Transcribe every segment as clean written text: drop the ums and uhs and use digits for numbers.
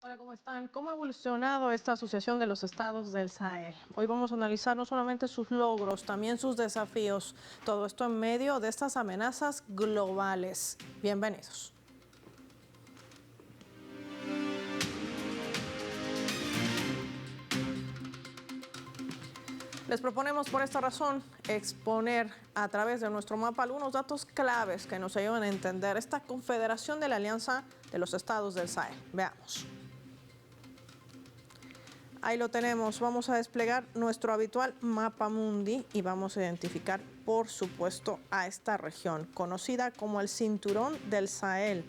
Hola, ¿cómo están? ¿Cómo ha evolucionado esta Asociación de los Estados del Sahel? Hoy vamos a analizar no solamente sus logros, también sus desafíos. Todo esto en medio de estas amenazas globales. Bienvenidos. Les proponemos por esta razón exponer a través de nuestro mapa algunos datos claves que nos ayudan a entender esta confederación de la Alianza de los Estados del Sahel. Veamos. Ahí lo tenemos, vamos a desplegar nuestro habitual mapa mundi y vamos a identificar, por supuesto, a esta región, conocida como el Cinturón del Sahel.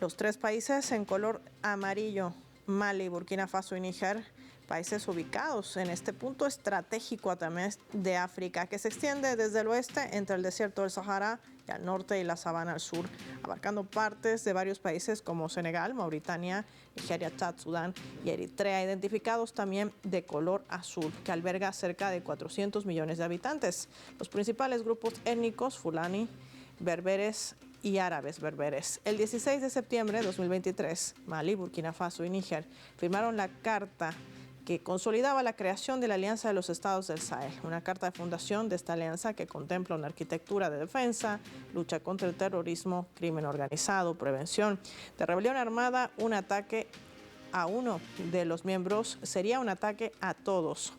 Los tres países en color amarillo, Mali, Burkina Faso y Níger, países ubicados en este punto estratégico también de África, que se extiende desde el oeste entre el desierto del Sahara y al norte y la sabana al sur, abarcando partes de varios países como Senegal, Mauritania, Nigeria, Chad, Sudán y Eritrea, identificados también de color azul, que alberga cerca de 400 millones de habitantes. Los principales grupos étnicos, fulani, berberes y árabes berberes. El 16 de septiembre de 2023, Mali, Burkina Faso y Níger firmaron la carta que consolidaba la creación de la Alianza de los Estados del Sahel, una carta de fundación de esta alianza que contempla una arquitectura de defensa, lucha contra el terrorismo, crimen organizado, prevención de rebelión armada. Un ataque a uno de los miembros sería un ataque a todos.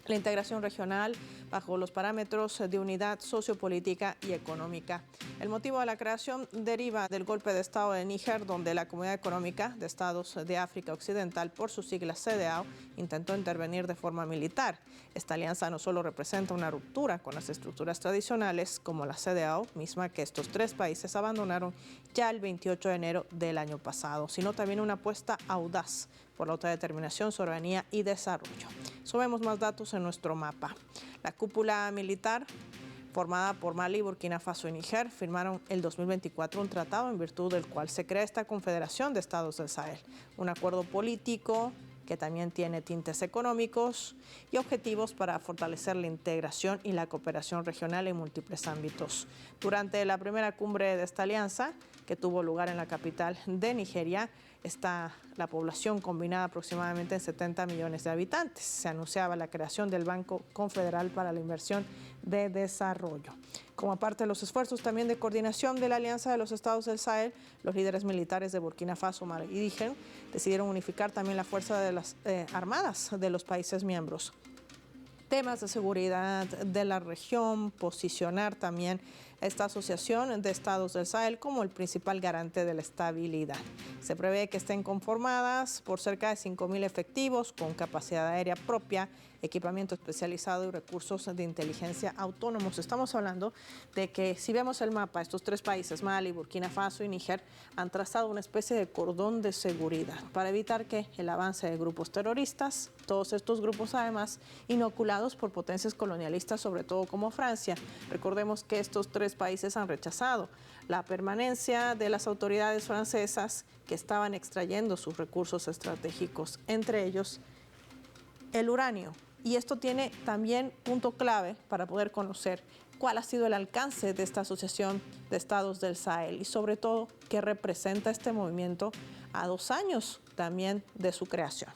La integración regional bajo los parámetros de unidad sociopolítica y económica. El motivo de la creación deriva del golpe de Estado de Níger, donde la Comunidad Económica de Estados de África Occidental, por sus siglas CEDEAO, intentó intervenir de forma militar. Esta alianza no solo representa una ruptura con las estructuras tradicionales, como la CEDEAO, misma que estos tres países abandonaron ya el 28 de enero del año pasado, sino también una apuesta audaz por la autodeterminación, soberanía y desarrollo. Subimos más datos en nuestro mapa. La cúpula militar formada por Mali, Burkina Faso y Níger firmaron el 2024 un tratado en virtud del cual se crea esta Confederación de Estados del Sahel, un acuerdo político que también tiene tintes económicos y objetivos para fortalecer la integración y la cooperación regional en múltiples ámbitos. Durante la primera cumbre de esta alianza, que tuvo lugar en la capital de Nigeria, está la población combinada aproximadamente en 70 millones de habitantes. Se anunciaba la creación del Banco Confederal para la Inversión de Desarrollo. Como parte de los esfuerzos también de coordinación de la Alianza de los Estados del Sahel, los líderes militares de Burkina Faso, Mali y Níger decidieron unificar también la fuerza de las armadas de los países miembros. Temas de seguridad de la región, posicionar también a esta asociación de estados del Sahel como el principal garante de la estabilidad. Se prevé que estén conformadas por cerca de 5.000 efectivos con capacidad aérea propia, equipamiento especializado y recursos de inteligencia autónomos. Estamos hablando de que, si vemos el mapa, estos tres países, Mali, Burkina Faso y Níger, han trazado una especie de cordón de seguridad para evitar que el avance de grupos terroristas, todos estos grupos además inoculados por potencias colonialistas, sobre todo como Francia. Recordemos que estos tres países han rechazado la permanencia de las autoridades francesas que estaban extrayendo sus recursos estratégicos, entre ellos el uranio. Y esto tiene también punto clave para poder conocer cuál ha sido el alcance de esta Asociación de Estados del Sahel y sobre todo qué representa este movimiento a 2 años también de su creación.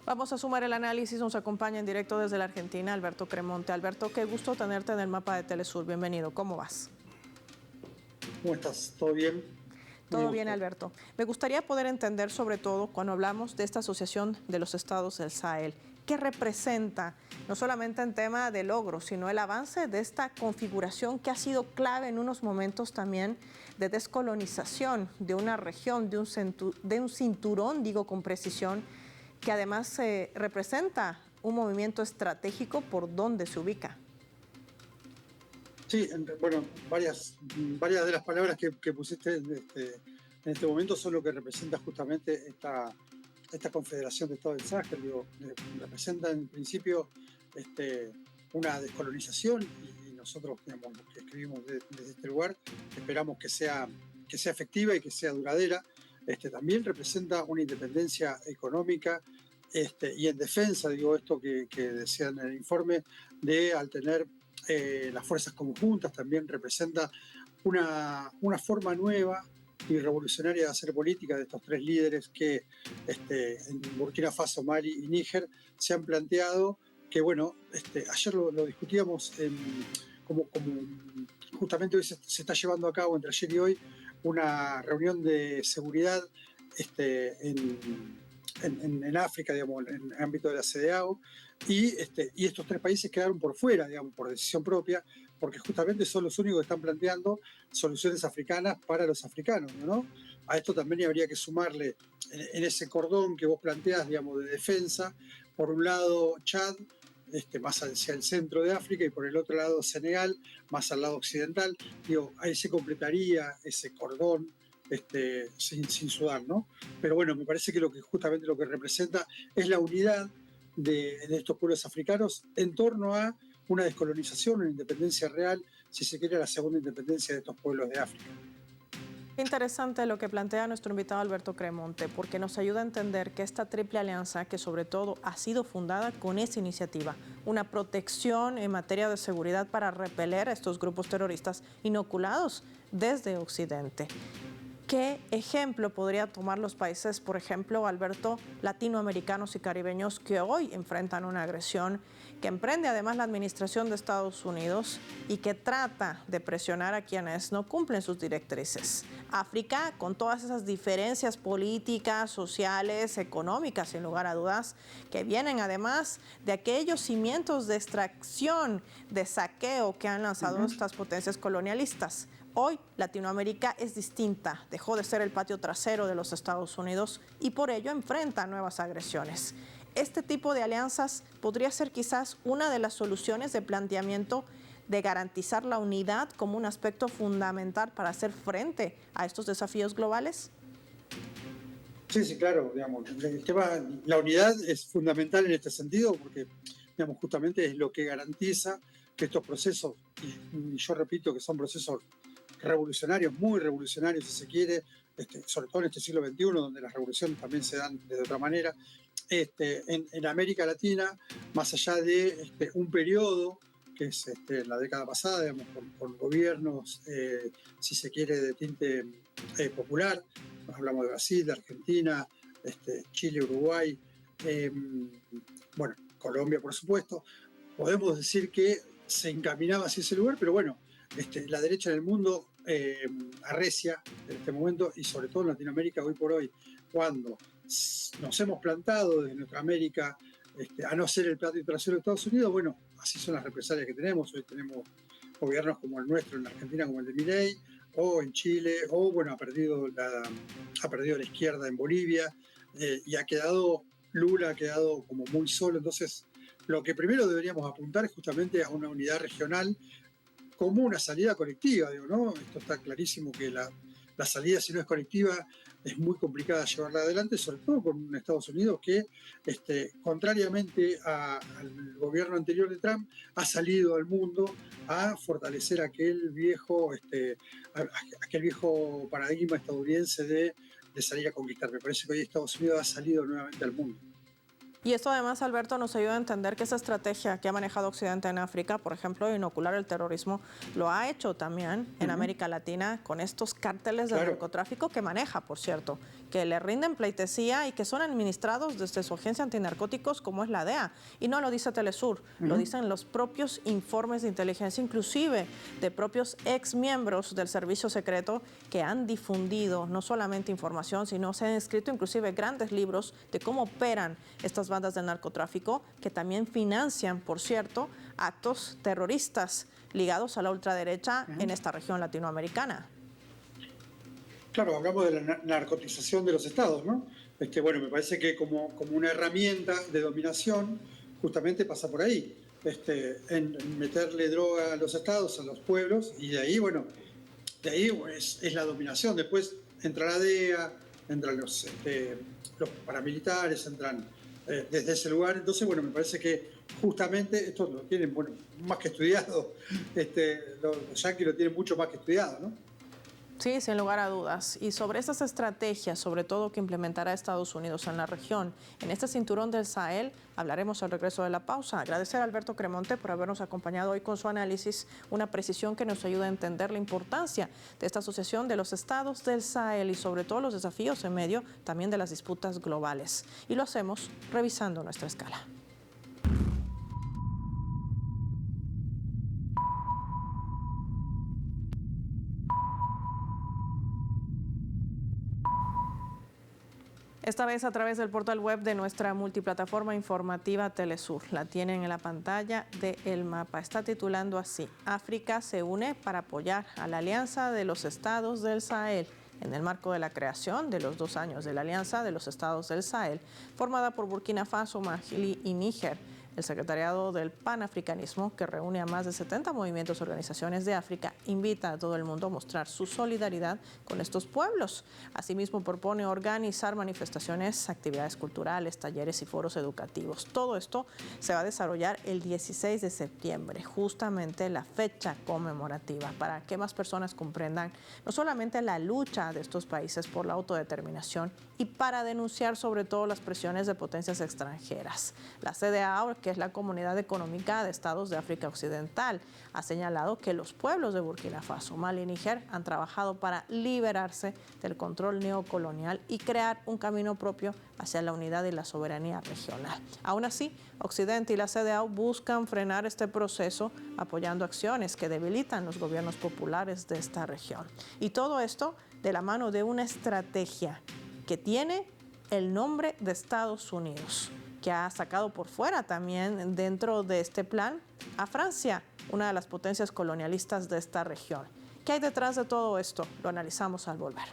Vamos a sumar el análisis, nos acompaña en directo desde la Argentina Alberto Cremonte. Alberto, qué gusto tenerte en el mapa de Telesur, bienvenido, ¿cómo vas? ¿Cómo estás? ¿Todo bien? Muy Todo bien, gusto. Alberto. Me gustaría poder entender, sobre todo, cuando hablamos de esta Asociación de los Estados del Sahel, qué representa, no solamente en tema de logros, sino el avance de esta configuración que ha sido clave en unos momentos también de descolonización de una región, de un cinturón, digo con precisión, que además representa un movimiento estratégico por donde se ubica. Sí, bueno, varias de las palabras que pusiste en este momento son lo que representa justamente esta Confederación de Estados del Sahel. Digo, representa en principio una descolonización y nosotros, digamos, los que escribimos desde este lugar, esperamos que sea efectiva y que sea duradera. También representa una independencia económica y en defensa, digo, esto que decía en el informe, de al tener las fuerzas conjuntas, también representa una forma nueva y revolucionaria de hacer política de estos tres líderes que en Burkina Faso, Mali y Níger se han planteado que, bueno, ayer lo discutíamos como justamente hoy se está llevando a cabo entre ayer y hoy una reunión de seguridad en África, digamos, en el ámbito de la CEDEAO, y estos tres países quedaron por fuera, digamos, por decisión propia, porque justamente son los únicos que están planteando soluciones africanas para los africanos, ¿no? A esto también habría que sumarle en ese cordón que vos planteás, digamos, de defensa, por un lado Chad, más hacia el centro de África, y por el otro lado Senegal, más al lado occidental. Digo, ahí se completaría ese cordón sin Sudán, ¿no? Pero bueno, me parece que justamente lo que representa es la unidad de estos pueblos africanos en torno a una descolonización, una independencia real, si se quiere, la segunda independencia de estos pueblos de África. Interesante lo que plantea nuestro invitado Alberto Cremonte, porque nos ayuda a entender que esta triple alianza, que sobre todo ha sido fundada con esa iniciativa, una protección en materia de seguridad para repeler a estos grupos terroristas inoculados desde Occidente. ¿Qué ejemplo podría tomar los países, por ejemplo, Alberto, latinoamericanos y caribeños que hoy enfrentan una agresión que emprende además la administración de Estados Unidos y que trata de presionar a quienes no cumplen sus directrices? África, con todas esas diferencias políticas, sociales, económicas, sin lugar a dudas, que vienen además de aquellos cimientos de extracción, de saqueo que han lanzado estas potencias colonialistas. Hoy Latinoamérica es distinta, dejó de ser el patio trasero de los Estados Unidos y por ello enfrenta nuevas agresiones. Este tipo de alianzas podría ser quizás una de las soluciones de planteamiento de garantizar la unidad como un aspecto fundamental para hacer frente a estos desafíos globales. Sí, claro, digamos, la unidad es fundamental en este sentido porque, digamos, justamente es lo que garantiza que estos procesos, y yo repito que son procesos revolucionarios, muy revolucionarios si se quiere, sobre todo en este siglo XXI, donde las revoluciones también se dan de otra manera, en América Latina, más allá de un periodo que es la década pasada, digamos, con gobiernos, si se quiere, de tinte popular. Hablamos de Brasil, de Argentina, Chile, Uruguay, bueno, Colombia, por supuesto. Podemos decir que se encaminaba hacia ese lugar, pero bueno, la derecha en el mundo arrecia en este momento, y sobre todo en Latinoamérica hoy por hoy, cuando nos hemos plantado desde nuestra América a no ser el patio trasero de Estados Unidos. Bueno, así son las represalias que tenemos. Hoy tenemos gobiernos como el nuestro en Argentina, como el de Milei, o en Chile, o bueno, ha perdido la izquierda en Bolivia, y Lula ha quedado como muy solo. Entonces, lo que primero deberíamos apuntar es justamente a una unidad regional como una salida colectiva, digo, ¿no? Esto está clarísimo que la salida, si no es colectiva, es muy complicada llevarla adelante, sobre todo con Estados Unidos que, contrariamente al gobierno anterior de Trump, ha salido al mundo a fortalecer aquel viejo paradigma estadounidense de salir a conquistar. Me parece que hoy Estados Unidos ha salido nuevamente al mundo. Y esto además, Alberto, nos ayuda a entender que esa estrategia que ha manejado Occidente en África, por ejemplo, de inocular el terrorismo, lo ha hecho también en América Latina con estos cárteles de narcotráfico que maneja, por cierto, que le rinden pleitesía y que son administrados desde su agencia antinarcóticos como es la DEA. Y no lo dice Telesur, lo dicen los propios informes de inteligencia, inclusive de propios exmiembros del servicio secreto que han difundido no solamente información, sino se han escrito inclusive grandes libros de cómo operan estas bandas de narcotráfico que también financian, por cierto, actos terroristas ligados a la ultraderecha en esta región latinoamericana. Claro, hablamos de la narcotización de los estados, ¿no? Bueno, me parece que como una herramienta de dominación justamente pasa por ahí, en meterle droga a los estados, a los pueblos, y de ahí, bueno, es la dominación. Después entra la DEA, entran los paramilitares, entran desde ese lugar. Entonces, bueno, me parece que justamente esto lo tienen, bueno, más que estudiado, los yanquis lo tienen mucho más que estudiado, ¿no? Sí, sin lugar a dudas. Y sobre estas estrategias, sobre todo que implementará Estados Unidos en la región, en este cinturón del Sahel, hablaremos al regreso de la pausa. Agradecer a Alberto Cremonte por habernos acompañado hoy con su análisis, una precisión que nos ayuda a entender la importancia de esta asociación de los estados del Sahel y sobre todo los desafíos en medio también de las disputas globales. Y lo hacemos revisando nuestra escala. Esta vez a través del portal web de nuestra multiplataforma informativa Telesur. La tienen en la pantalla del mapa. Está titulando así: África se une para apoyar a la Alianza de los Estados del Sahel, en el marco de la creación de los 2 años de la Alianza de los Estados del Sahel, formada por Burkina Faso, Mali y Níger. El Secretariado del Panafricanismo, que reúne a más de 70 movimientos y organizaciones de África, invita a todo el mundo a mostrar su solidaridad con estos pueblos. Asimismo, propone organizar manifestaciones, actividades culturales, talleres y foros educativos. Todo esto se va a desarrollar el 16 de septiembre, justamente la fecha conmemorativa, para que más personas comprendan no solamente la lucha de estos países por la autodeterminación y para denunciar sobre todo las presiones de potencias extranjeras. La CEDEAO, que es la Comunidad Económica de Estados de África Occidental, ha señalado que los pueblos de Burkina Faso, Mali y Níger han trabajado para liberarse del control neocolonial y crear un camino propio hacia la unidad y la soberanía regional. Aún así, Occidente y la CEDEAO buscan frenar este proceso apoyando acciones que debilitan los gobiernos populares de esta región. Y todo esto de la mano de una estrategia que tiene el nombre de Estados Unidos, que ha sacado por fuera también dentro de este plan a Francia, una de las potencias colonialistas de esta región. ¿Qué hay detrás de todo esto? Lo analizamos al volver.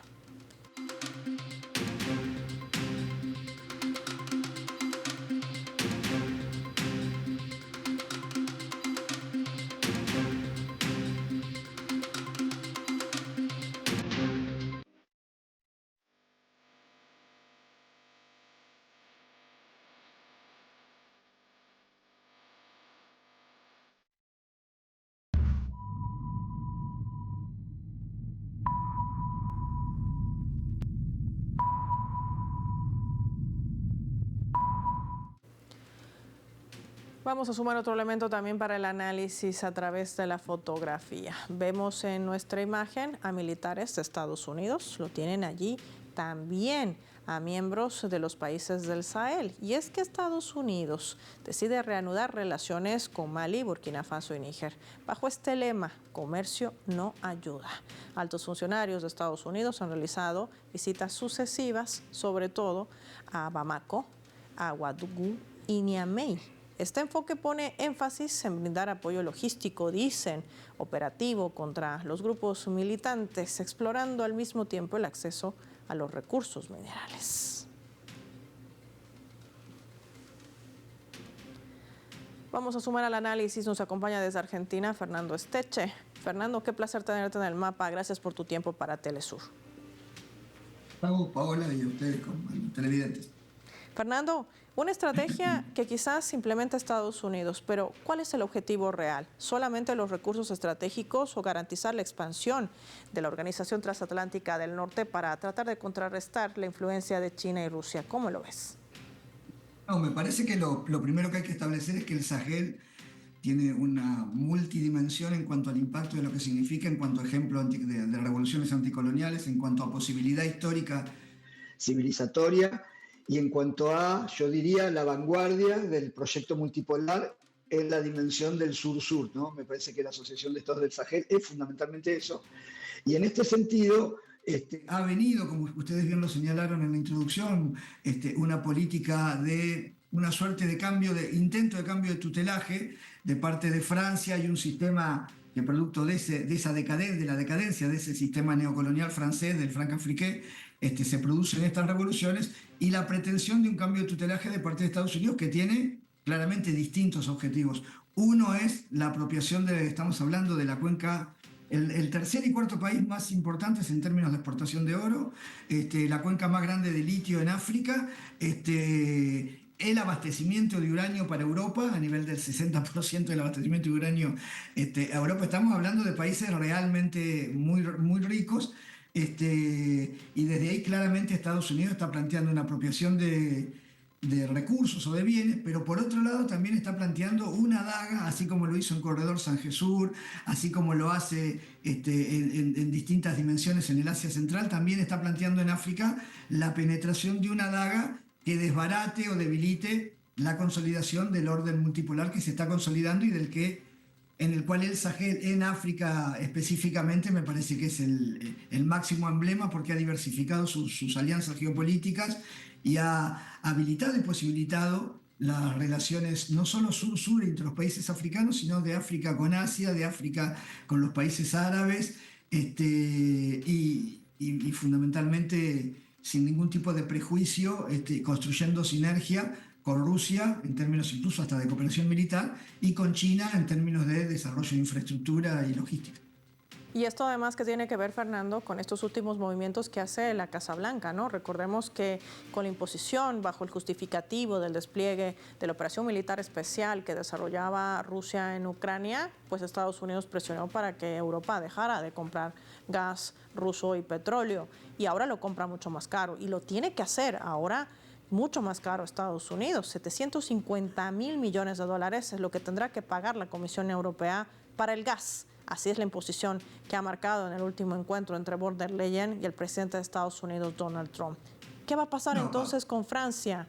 Vamos a sumar otro elemento también para el análisis a través de la fotografía. Vemos en nuestra imagen a militares de Estados Unidos, lo tienen allí también a miembros de los países del Sahel. Y es que Estados Unidos decide reanudar relaciones con Mali, Burkina Faso y Níger, bajo este lema: comercio no ayuda. Altos funcionarios de Estados Unidos han realizado visitas sucesivas, sobre todo a Bamako, a Ouagadougou y Niamey. Este enfoque pone énfasis en brindar apoyo logístico, dicen, operativo contra los grupos militantes, explorando al mismo tiempo el acceso a los recursos minerales. Vamos a sumar al análisis, nos acompaña desde Argentina Fernando Esteche. Fernando, qué placer tenerte en el mapa, gracias por tu tiempo para Telesur. Paola, y a ustedes como televidentes. Fernando, una estrategia que quizás implementa Estados Unidos, pero ¿cuál es el objetivo real? ¿Solamente los recursos estratégicos o garantizar la expansión de la Organización Transatlántica del Norte para tratar de contrarrestar la influencia de China y Rusia? ¿Cómo lo ves? No, me parece que lo primero que hay que establecer es que el Sahel tiene una multidimensión en cuanto al impacto de lo que significa, en cuanto a ejemplo de revoluciones anticoloniales, en cuanto a posibilidad histórica civilizatoria y en cuanto a, yo diría, la vanguardia del proyecto multipolar en la dimensión del sur-sur, ¿no? Me parece que la Asociación de Estados del Sahel es fundamentalmente eso. Y en este sentido, ha venido, como ustedes bien lo señalaron en la introducción, una política de una suerte de cambio, de intento de cambio de tutelaje de parte de Francia y un sistema que producto de la decadencia de ese sistema neocolonial francés, del Francafrique, se producen estas revoluciones y la pretensión de un cambio de tutelaje de parte de Estados Unidos que tiene claramente distintos objetivos. Uno es la apropiación estamos hablando de la cuenca, el tercer y cuarto país más importantes en términos de exportación de oro, la cuenca más grande de litio en África, el abastecimiento de uranio para Europa, a nivel del 60% del abastecimiento de uranio a Europa. Estamos hablando de países realmente muy, muy ricos, Y desde ahí claramente Estados Unidos está planteando una apropiación de recursos o de bienes, pero por otro lado también está planteando una daga, así como lo hizo en Corredor Sanjesur, así como lo hace en distintas dimensiones en el Asia Central, también está planteando en África la penetración de una daga que desbarate o debilite la consolidación del orden multipolar que se está consolidando y en el cual el Sahel en África específicamente me parece que es el máximo emblema porque ha diversificado sus alianzas geopolíticas y ha habilitado y posibilitado las relaciones no solo sur-sur entre los países africanos, sino de África con Asia, de África con los países árabes, y fundamentalmente sin ningún tipo de prejuicio, construyendo sinergia con Rusia en términos incluso hasta de cooperación militar y con China en términos de desarrollo de infraestructura y logística. Y esto además que tiene que ver, Fernando, con estos últimos movimientos que hace la Casa Blanca, ¿no? Recordemos que con la imposición, bajo el justificativo del despliegue de la operación militar especial que desarrollaba Rusia en Ucrania, pues Estados Unidos presionó para que Europa dejara de comprar gas ruso y petróleo. Y ahora lo compra mucho más caro y lo tiene que hacer ahora mucho más caro Estados Unidos. 750.000 millones de dólares es lo que tendrá que pagar la Comisión Europea para el gas. Así es la imposición que ha marcado en el último encuentro entre von der Leyen y el presidente de Estados Unidos, Donald Trump. ¿Qué va a pasar entonces con Francia?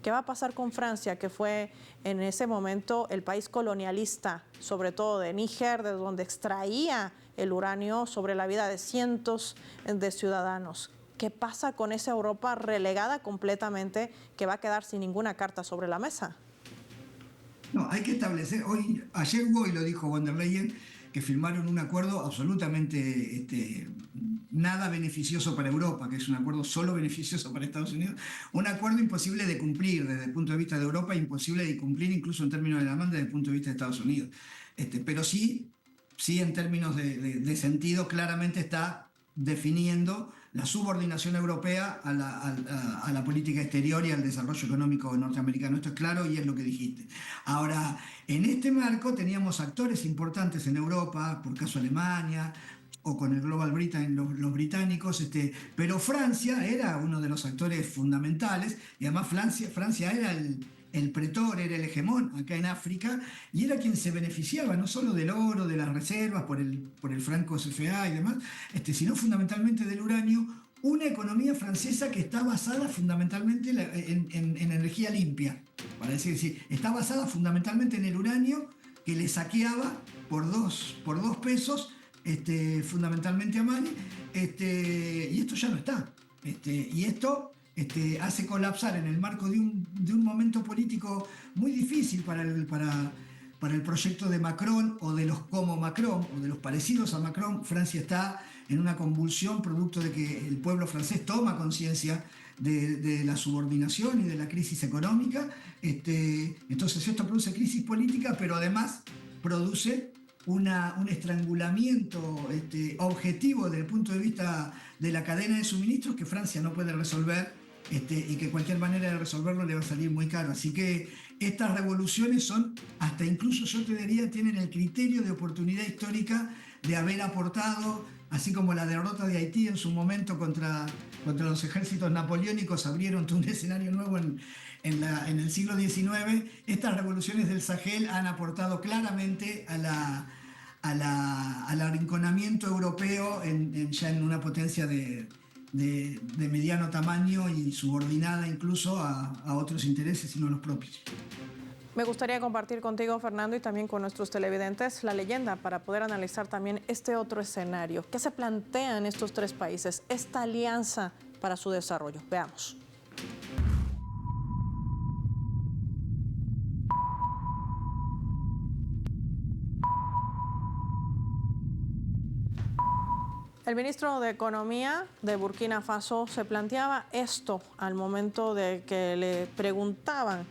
¿Qué va a pasar con Francia, que fue en ese momento el país colonialista, sobre todo de Níger, de donde extraía el uranio sobre la vida de cientos de ciudadanos? ¿Qué pasa con esa Europa relegada completamente que va a quedar sin ninguna carta sobre la mesa? No, hay que establecer, ayer hoy lo dijo von der Leyen, que firmaron un acuerdo absolutamente nada beneficioso para Europa, que es un acuerdo solo beneficioso para Estados Unidos, un acuerdo imposible de cumplir desde el punto de vista de Europa, imposible de cumplir incluso en términos de demanda desde el punto de vista de Estados Unidos. Pero sí en términos de sentido, claramente está definiendo la subordinación europea a la política exterior y al desarrollo económico norteamericano. Esto es claro y es lo que dijiste. Ahora, en este marco teníamos actores importantes en Europa, por caso Alemania, o con el Global Britain, los británicos, pero Francia era uno de los actores fundamentales y además Francia era el pretor, era el hegemón acá en África y era quien se beneficiaba no solo del oro, de las reservas, por el franco CFA y demás, sino fundamentalmente del uranio, una economía francesa que está basada fundamentalmente en energía limpia, para decir, está basada fundamentalmente en el uranio que le saqueaba por dos pesos, fundamentalmente a Mali, y esto ya no está. Y esto hace colapsar en el marco de un momento político muy difícil para el proyecto de Macron o de los como Macron o de los parecidos a Macron. Francia está en una convulsión producto de que el pueblo francés toma conciencia de la subordinación y de la crisis económica. Entonces esto produce crisis política, pero además produce un estrangulamiento objetivo desde el punto de vista de la cadena de suministros que Francia no puede resolver, y que cualquier manera de resolverlo le va a salir muy caro. Así que estas revoluciones son, hasta incluso yo te diría, tienen el criterio de oportunidad histórica de haber aportado, así como la derrota de Haití en su momento contra los ejércitos napoleónicos abrieron todo un escenario nuevo en el siglo XIX. Estas revoluciones del Sahel han aportado claramente al arrinconamiento europeo ya en una potencia de mediano tamaño y subordinada incluso a otros intereses y no los propios. Me gustaría compartir contigo, Fernando, y también con nuestros televidentes la leyenda para poder analizar también este otro escenario. ¿Qué se plantea en estos tres países, esta alianza para su desarrollo? Veamos. El ministro de Economía de Burkina Faso se planteaba esto al momento de que le preguntaban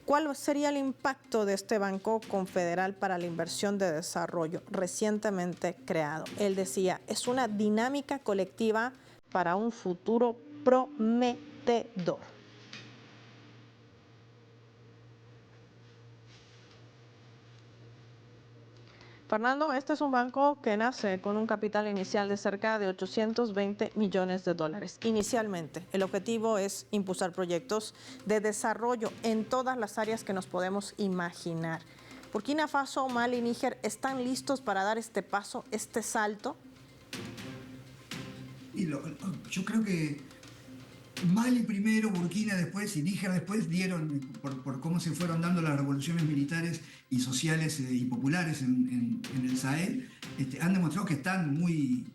cuál sería el impacto de este Banco Confederal para la Inversión de Desarrollo recientemente creado. Él decía, es una dinámica colectiva para un futuro prometedor. Fernando, este es un banco que nace con un capital inicial de cerca de 820 millones de dólares. Inicialmente, el objetivo es impulsar proyectos de desarrollo en todas las áreas que nos podemos imaginar. Burkina Faso, Mali y Níger están listos para dar este paso, este salto. Yo creo que Mali primero, Burkina después y Níger después dieron, por cómo se fueron dando las revoluciones militares y sociales y populares en el Sahel, han demostrado que están muy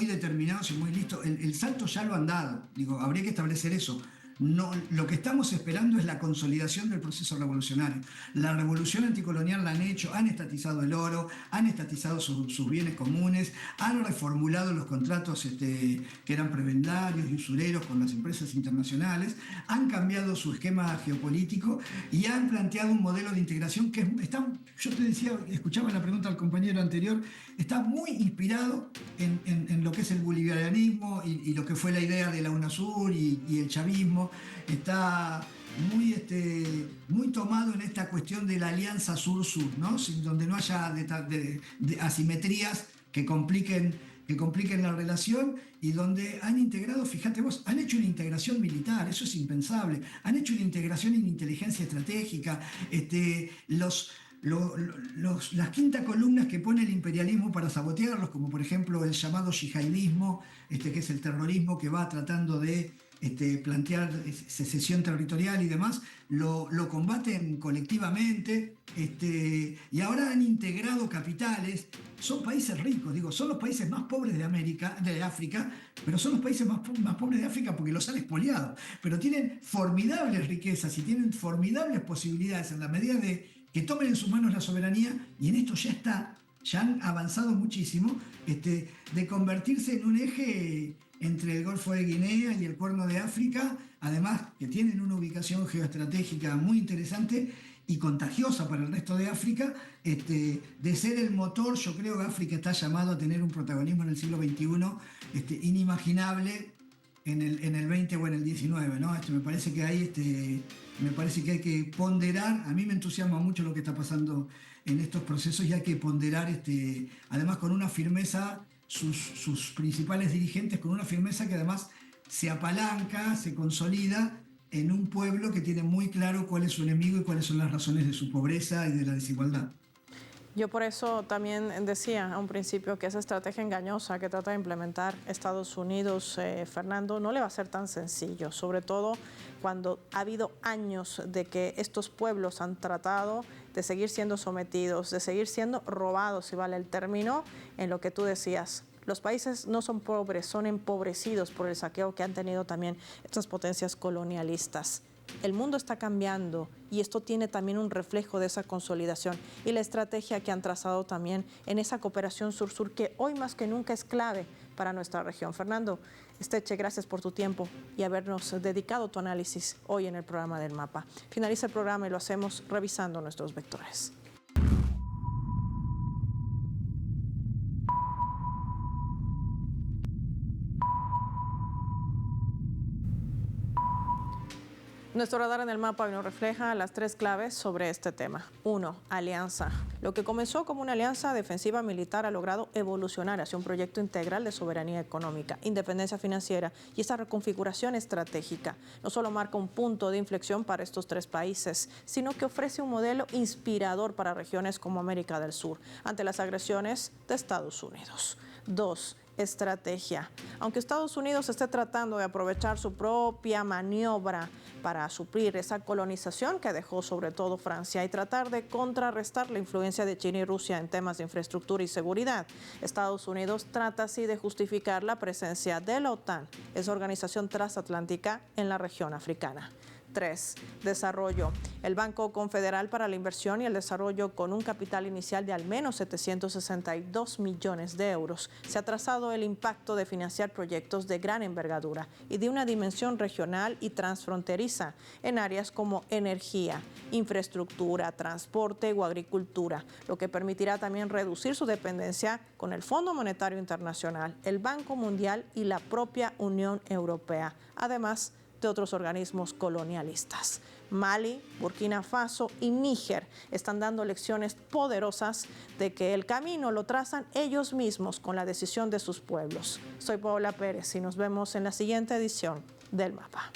determinados y muy listos. El salto ya lo han dado, habría que establecer eso. No, lo que estamos esperando es la consolidación del proceso revolucionario. La revolución anticolonial la han hecho, han estatizado el oro, han estatizado sus bienes comunes, han reformulado los contratos que eran prebendarios y usureros con las empresas internacionales, han cambiado su esquema geopolítico y han planteado un modelo de integración que está, yo te decía, escuchaba la pregunta al compañero anterior, está muy inspirado en lo que es el bolivarianismo y lo que fue la idea de la UNASUR y el chavismo. Está muy tomado en esta cuestión de la alianza sur-sur, ¿no? Donde no haya de asimetrías que compliquen la relación y donde han integrado, fíjate vos, han hecho una integración militar, eso es impensable, han hecho una integración en inteligencia estratégica, las quintas columnas que pone el imperialismo para sabotearlos, como por ejemplo el llamado yihadismo, que es el terrorismo que va tratando de plantear secesión territorial y demás, lo combaten colectivamente, y ahora han integrado capitales. Son países ricos, son los países más pobres de África, pero son los países más pobres de África porque los han expoliado, pero tienen formidables riquezas y tienen formidables posibilidades en la medida de que tomen en sus manos la soberanía, y en esto ya han avanzado muchísimo, de convertirse en un eje entre el Golfo de Guinea y el Cuerno de África, además que tienen una ubicación geoestratégica muy interesante y contagiosa para el resto de África, de ser el motor. Yo creo que África está llamado a tener un protagonismo en el siglo XXI inimaginable en el 20 o en el 19, ¿no? Me parece que hay que ponderar. A mí me entusiasma mucho lo que está pasando en estos procesos y hay que ponderar, además con una firmeza, sus principales dirigentes, con una firmeza que además se apalanca, se consolida en un pueblo que tiene muy claro cuál es su enemigo y cuáles son las razones de su pobreza y de la desigualdad. Yo por eso también decía a un principio que esa estrategia engañosa que trata de implementar Estados Unidos, Fernando, no le va a ser tan sencillo, sobre todo cuando ha habido años de que estos pueblos han tratado de seguir siendo sometidos, de seguir siendo robados, si vale el término, en lo que tú decías. Los países no son pobres, son empobrecidos por el saqueo que han tenido también estas potencias colonialistas. El mundo está cambiando y esto tiene también un reflejo de esa consolidación y la estrategia que han trazado también en esa cooperación sur-sur que hoy más que nunca es clave para nuestra región. Fernando Esteche, gracias por tu tiempo y habernos dedicado tu análisis hoy en el programa del Mapa. Finaliza el programa y lo hacemos revisando nuestros vectores. Nuestro radar en el mapa hoy nos refleja las tres claves sobre este tema. 1. Alianza. Lo que comenzó como una alianza defensiva militar ha logrado evolucionar hacia un proyecto integral de soberanía económica, independencia financiera y esa reconfiguración estratégica. No solo marca un punto de inflexión para estos tres países, sino que ofrece un modelo inspirador para regiones como América del Sur ante las agresiones de Estados Unidos. 2. Estrategia. Aunque Estados Unidos esté tratando de aprovechar su propia maniobra para suplir esa colonización que dejó sobre todo Francia y tratar de contrarrestar la influencia de China y Rusia en temas de infraestructura y seguridad, Estados Unidos trata así de justificar la presencia de la OTAN, esa organización transatlántica en la región africana. 3. Desarrollo. El Banco Confederal para la Inversión y el Desarrollo, con un capital inicial de al menos 762 millones de euros, se ha trazado el impacto de financiar proyectos de gran envergadura y de una dimensión regional y transfronteriza en áreas como energía, infraestructura, transporte o agricultura, lo que permitirá también reducir su dependencia con el Fondo Monetario Internacional, el Banco Mundial y la propia Unión Europea, además de otros organismos colonialistas. Mali, Burkina Faso y Níger están dando lecciones poderosas de que el camino lo trazan ellos mismos con la decisión de sus pueblos. Soy Paola Pérez y nos vemos en la siguiente edición del Mapa.